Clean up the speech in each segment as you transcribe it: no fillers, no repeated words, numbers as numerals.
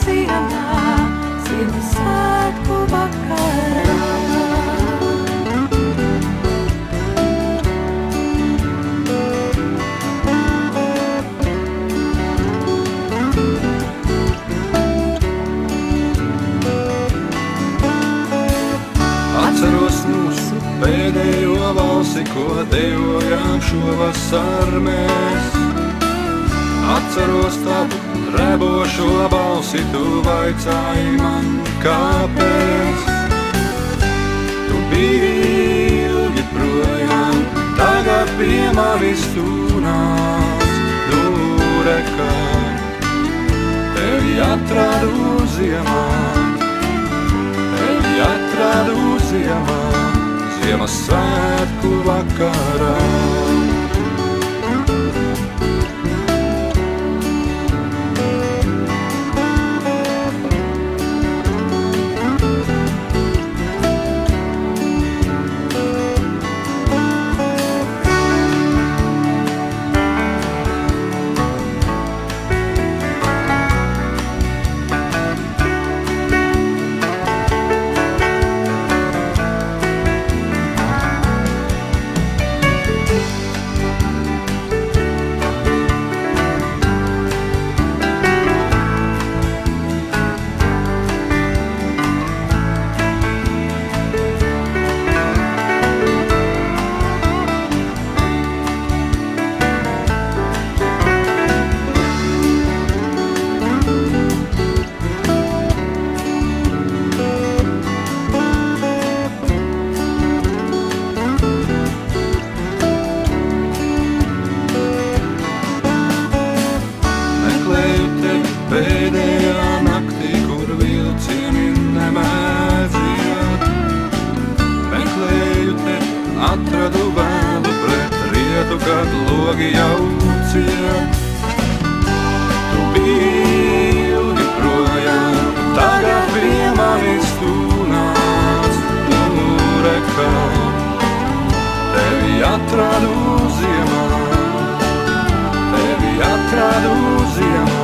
ziemā, Ziemassvētku vakarā. Atceros mūsu pēdējo valsi, ko dejojām šovasar mēs. Atceros tavu rebošo balsi, tu vaicāji man, kāpēc. Tu biji ilgi projām, tagad pie manis tu nāc, tu rekā. Tevi atradu ziemā, tevi atradu ziemā, Ziemassvētku vakarā. Pēdējā naktī, kur vilcieni nemēdz iet, meklēju tevi, atradu vēlu pret rietu, kad logi jau ciet. Tu biji ilgi projām, tagad pie manis tu nāc, tu rekā. Tevi atradu ziemā, tevi atradu ziemā,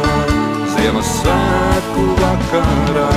Ziemassvētku vakarā.